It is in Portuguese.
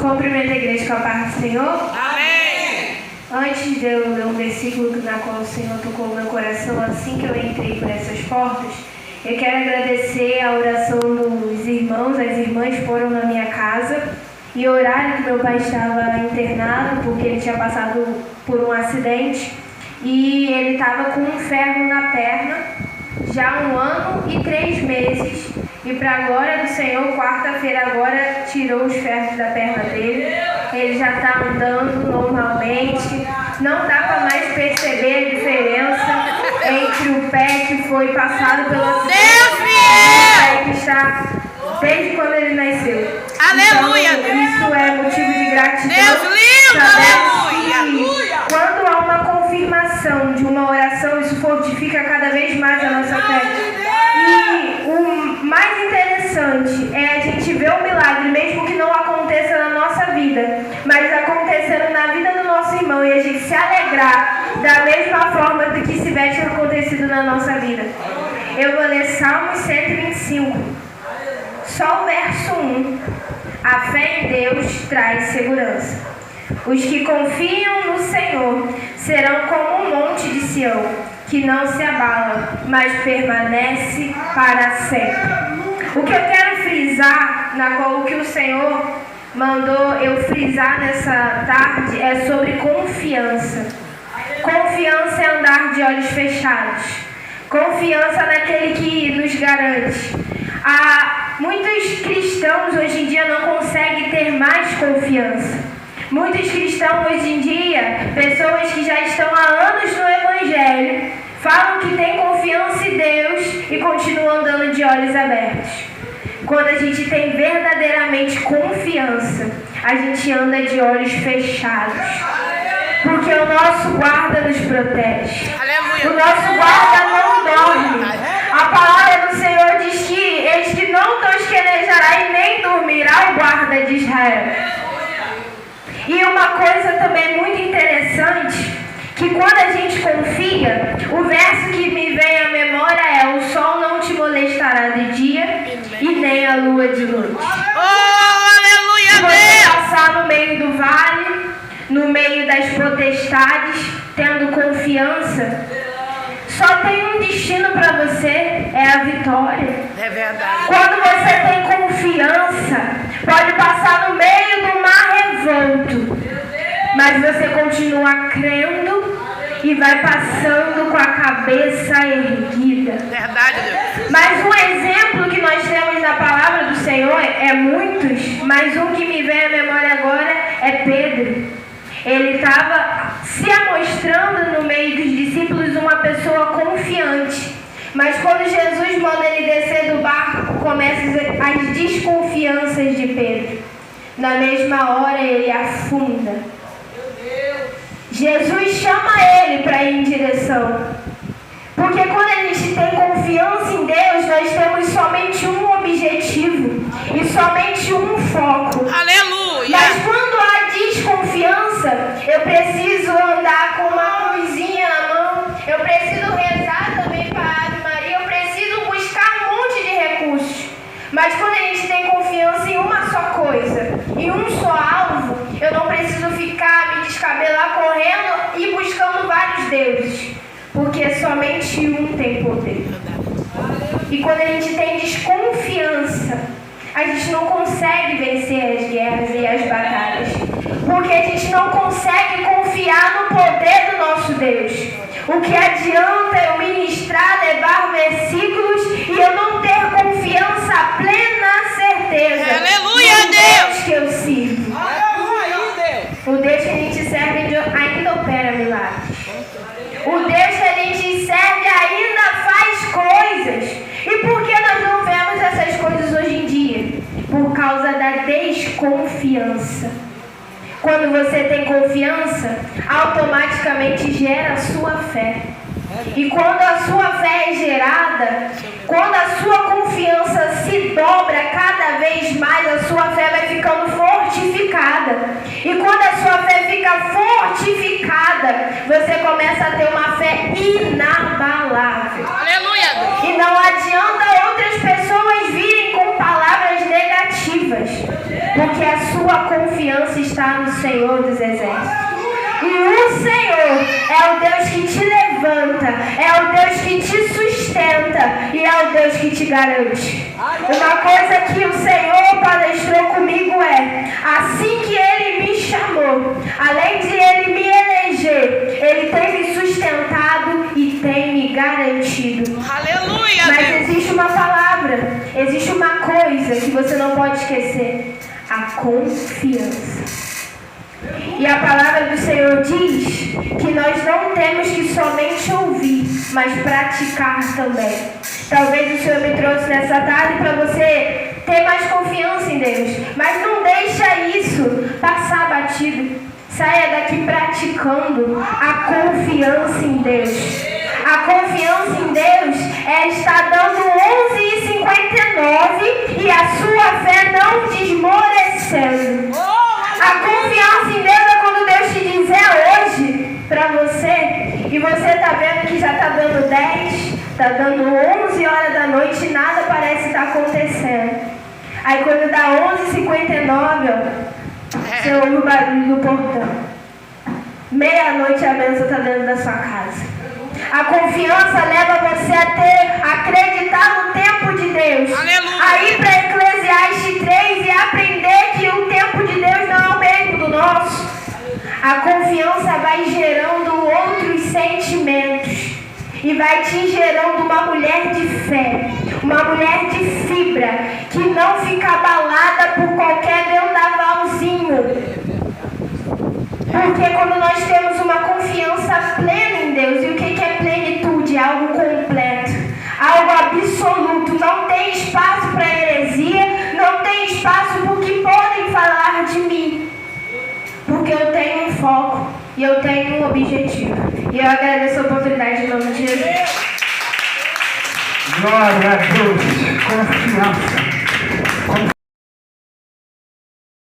Cumprimento a igreja com a paz do Senhor. Amém. Antes de eu ler um versículo na qual o Senhor tocou no meu coração assim que eu entrei por essas portas, eu quero agradecer a oração dos irmãos. As irmãs foram na minha casa e oraram que meu pai estava internado porque ele tinha passado por um acidente e ele estava com um ferro na perna já há 1 ano e 3 meses. E para a glória do Senhor, quarta-feira agora tirou os ferros da perna dele. Ele já está andando normalmente. Não dá para mais perceber a diferença entre o pé que foi passado pelo acidente e o pé que está desde quando ele nasceu. Aleluia. Então, isso é motivo de gratidão. Deus lindo, aleluia. Quando há uma confirmação de uma oração, isso fortifica cada vez mais a nossa fé. E o mais interessante é a gente ver o milagre, mesmo que não aconteça na nossa vida, mas acontecendo na vida do nosso irmão, e a gente se alegrar da mesma forma do que se tivesse acontecido na nossa vida. Eu vou ler Salmos 125, só o verso 1. A fé em Deus traz segurança. Os que confiam no Senhor serão como um monte de Sião, que não se abala, mas permanece para sempre. O que eu quero frisar, o que o Senhor mandou eu frisar nessa tarde, é sobre confiança. Confiança é andar de olhos fechados. Confiança naquele que nos garante. Muitos cristãos hoje em dia não conseguem ter mais confiança. Muitos cristãos hoje em dia, pessoas que já estão há anos no Evangelho, falam que têm confiança em Deus e continuam andando de olhos abertos. Quando a gente tem verdadeiramente confiança, a gente anda de olhos fechados. Porque o nosso guarda nos protege. O nosso guarda não dorme. A palavra do Senhor diz que eles que não tosquenejará e nem dormirá o guarda de Israel. E uma coisa também muito interessante, que quando a gente confia, o verso que me vem à memória é: o sol não te molestará de dia e nem a lua de noite. Oh, aleluia, se você Deus! Passar no meio do vale, no meio das potestades, tendo confiança, só tem um destino para você, é a vitória. É verdade. Quando você tem confiança, pode passar no meio do mar revolto, mas você continua crendo e vai passando com a cabeça erguida. Verdade, Deus. Mas um exemplo que nós temos na palavra do Senhor é muitos, mas um que me vem à memória agora é Pedro. Ele estava se amostrando no meio dos discípulos uma pessoa confiante. Mas quando Jesus manda ele descer do barco, começam as desconfianças de Pedro. Na mesma hora ele afunda. Jesus chama ele para ir em direção. Porque quando a gente tem confiança em Deus, nós temos somente um objetivo e somente um foco. Aleluia! Mas quando há desconfiança, eu preciso andar com uma cruzinha na mão, eu preciso rezar também para a Ave Maria, eu preciso buscar um monte de recursos. Mas quando a gente tem confiança em uma só coisa, em um só alvo, eu não preciso ficar me descabelar correndo e buscando vários deuses. Porque somente um tem poder. E quando a gente tem desconfiança, a gente não consegue vencer as guerras e as batalhas. Porque a gente não consegue confiar no poder do nosso Deus. O que adianta eu ministrar, levar versículos e eu não ter confiança, plena certeza. Aleluia, no Deus que eu sirvo. O Deus que a gente serve ainda opera milagres. O Deus que a gente serve ainda faz coisas. E por que nós não vemos essas coisas hoje em dia? Por causa da desconfiança. Quando você tem confiança, automaticamente gera a sua fé. E quando a sua fé é gerada, quando a sua confiança se dobra cada vez mais, a sua fé vai ficando fortificada. E quando a sua fé fica fortificada, você começa a ter uma fé inabalável. Aleluia! E não adianta outras pessoas virem com palavras negativas, porque a sua confiança está no Senhor dos Exércitos. E o Senhor é o Deus que te levanta, é o Deus que te sustenta e é o Deus que te garante. Uma coisa que o Senhor palestrou comigo é: assim que Ele me chamou, além de Ele me eleger, Ele tem me sustentado e tem me garantido. Aleluia, Mas Deus. existe uma palavra, existe uma coisa que você não pode esquecer: a confiança. E a palavra do Senhor diz que nós não temos que somente ouvir, mas praticar também. Talvez o Senhor me trouxe nessa tarde para você ter mais confiança em Deus, mas não deixa isso passar batido. Saia daqui praticando a confiança em Deus. A confiança em Deus é estar dando 11h59 e a sua fé não desmorecendo. A confiança em Deus é quando Deus te dizer hoje para você e você está vendo que já está dando 10, está dando 11 horas da noite e nada parece estar acontecendo. Aí quando dá 11h59, você ouve o barulho do portão. Meia-noite a bênção está dentro da sua casa. A confiança leva você a acreditar no tempo de Deus. Aleluia. A ir para Eclesiastes 3 e aprender que o tempo de Deus não é o mesmo do nosso. A confiança vai gerando outros sentimentos e vai te gerando uma mulher de fé, uma mulher de fibra, que não fica abalada por qualquer vendavalzinho. Porque quando nós temos uma confiança plena em Deus, e o que é plenitude? Algo completo, algo absoluto. Não tem espaço para heresia, não tem espaço para o que podem falar de mim. Porque eu tenho um foco e eu tenho um objetivo. E eu agradeço a oportunidade em nome de Jesus. Glória a Deus, confiança.